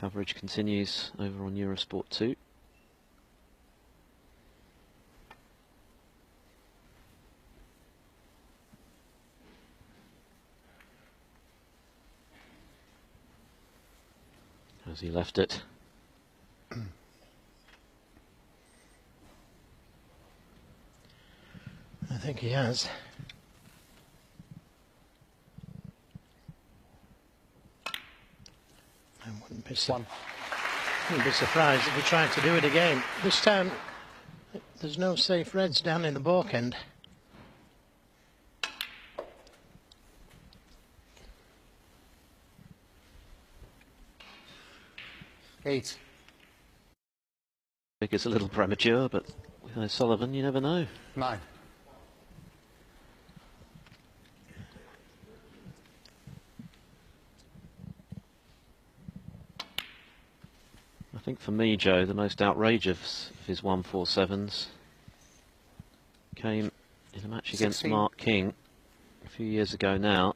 Coverage continues over on Eurosport 2. As he left it. I think he has. I wouldn't be surprised if he tried to do it again. This time, there's no safe reds down in the baulk end. Eight. I think it's a little premature, but with O'Sullivan, you never know. 9. I think for me, Joe, the most outrageous of his 1-4-7s came in a match against 16. Mark King a few years ago now,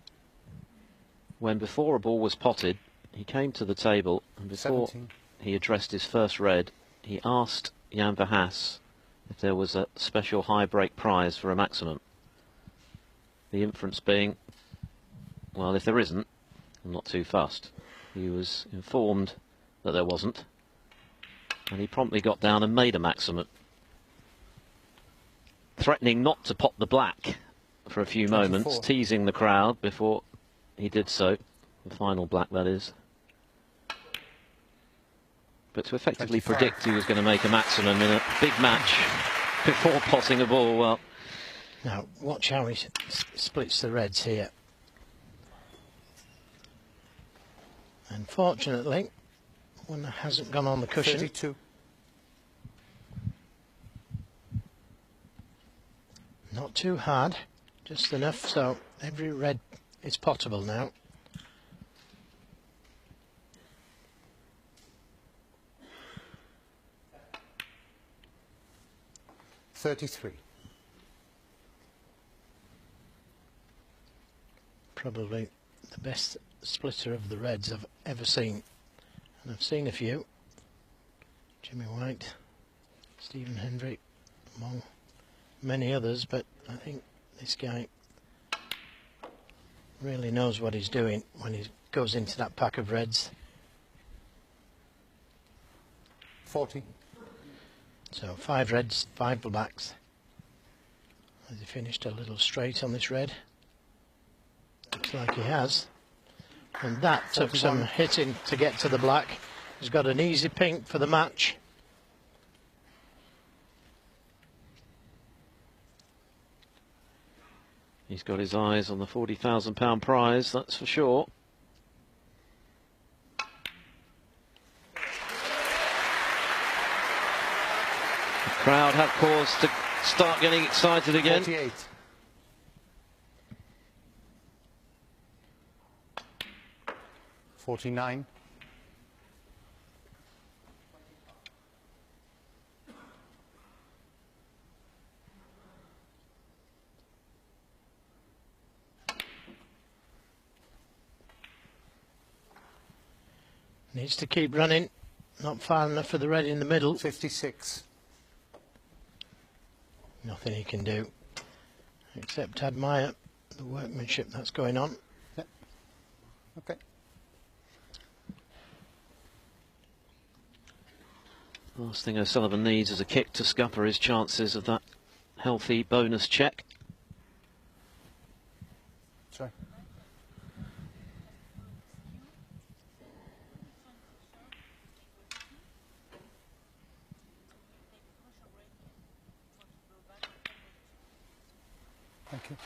when before a ball was potted, he came to the table and before 17. he addressed his first red, he asked Jan Verhaas if there was a special high break prize for a maximum. The inference being, well, if there isn't, I'm not too fussed. He was informed that there wasn't, and he promptly got down and made a maximum, threatening not to pop the black for a few 24. moments, teasing the crowd before he did so. The final black, that is. But to effectively 25. predict he was going to make a maximum in a big match before potting a ball, well... Now, watch how he splits the reds here. Unfortunately, one hasn't gone on the cushion. 32. Not too hard, just enough so every red is potable now. $33. Probably the best splitter of the reds I've ever seen. And I've seen a few. Jimmy White, Stephen Hendry, among many others, but I think this guy really knows what he's doing when he goes into that pack of reds. 40. So 5 reds, 5 blacks. Has he finished a little straight on this red? Looks like he has. And that took some hitting to get to the black. He's got an easy pink for the match. He's got his eyes on the £40,000 prize, that's for sure. The crowd have cause to start getting excited again. 48. $49. Needs to keep running. Not far enough for the red in the middle. 56. Nothing he can do except admire the workmanship that's going on. Yep. Okay. Last thing O'Sullivan needs is a kick to scupper his chances of that healthy bonus check. Sorry. Thank you.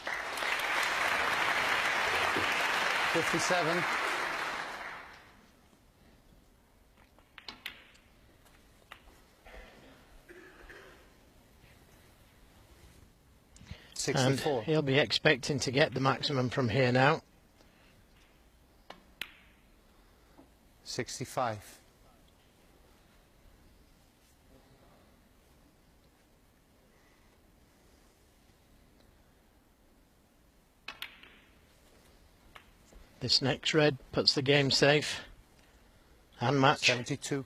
57. And 64. he'll be expecting to get the maximum from here now. 65. This next red puts the game safe. And match. 72.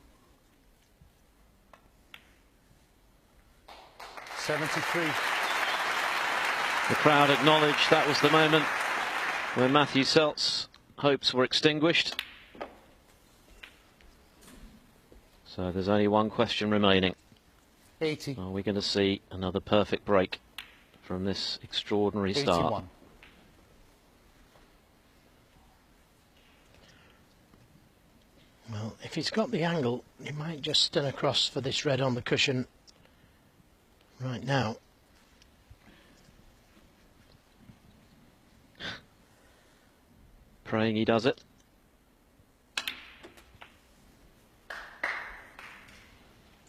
73. The crowd acknowledged that was the moment when Matthew Selt's hopes were extinguished. So there's only one question remaining. 80. Are we going to see another perfect break from this extraordinary start? 81. Well, if he's got the angle, he might just stun across for this red on the cushion right now. Praying he does it.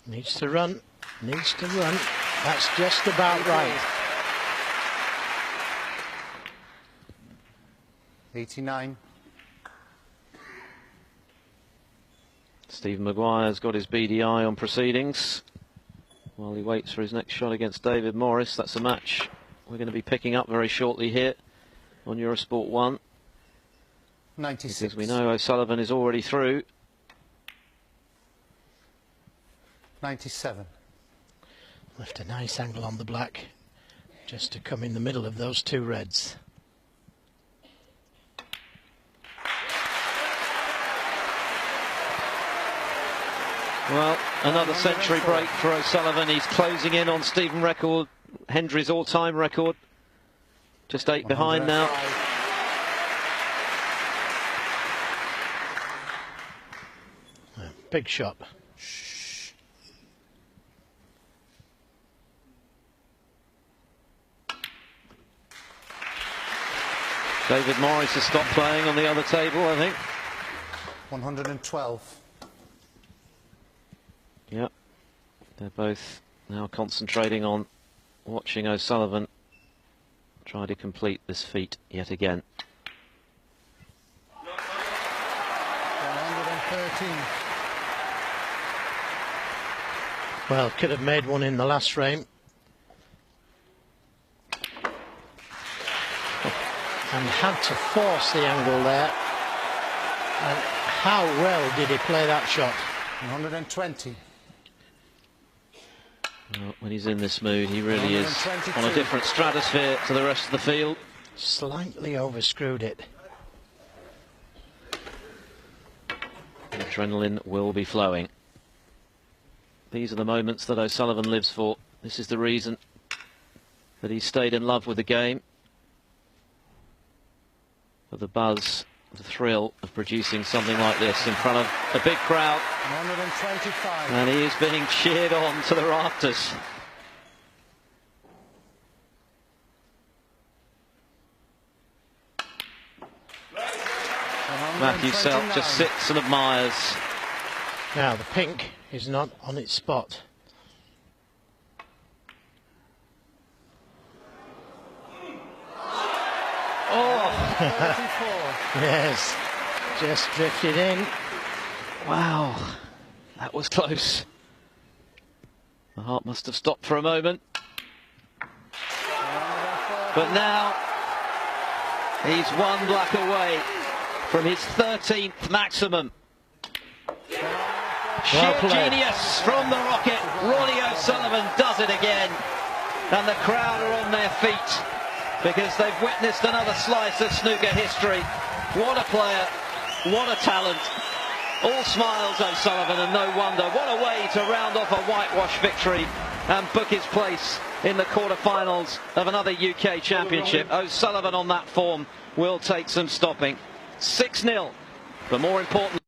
Needs to run. Needs to run. That's just about right. 89. Stephen Maguire's got his beady eye on proceedings while he waits for his next shot against David Morris. That's a match we're going to be picking up very shortly here on Eurosport 1. 96. Because we know O'Sullivan is already through. 97. Left a nice angle on the black just to come in the middle of those two reds. Well, another century break for O'Sullivan. He's closing in on Stephen record, Hendry's all-time record. Just 8 behind now. Big shot. David Morris has stopped playing on the other table, I think. 112. Yep. They're both now concentrating on watching O'Sullivan try to complete this feat yet again. 113. Well, could have made one in the last frame. And had to force the angle there. And how well did he play that shot? 120. Well, when he's in this mood, he really is on a different stratosphere to the rest of the field. Slightly overscrewed it. Adrenaline will be flowing. These are the moments that O'Sullivan lives for. This is the reason that he stayed in love with the game. For the buzz, the thrill of producing something like this in front of a big crowd. 125. And he is being cheered on to the rafters. Matthew Selt just sits and admires. Now the pink is not on its spot. Oh! 34. Yes, just drifted in. Wow, that was close. The heart must have stopped for a moment. But now he's one black away from his 13th maximum. Sheer genius from the rocket. Ronnie O'Sullivan does it again. And the crowd are on their feet because they've witnessed another slice of snooker history. What a player, what a talent. All smiles, O'Sullivan, and no wonder. What a way to round off a whitewash victory and book his place in the quarterfinals of another UK championship. O'Sullivan on that form will take some stopping. 6-0, but more important.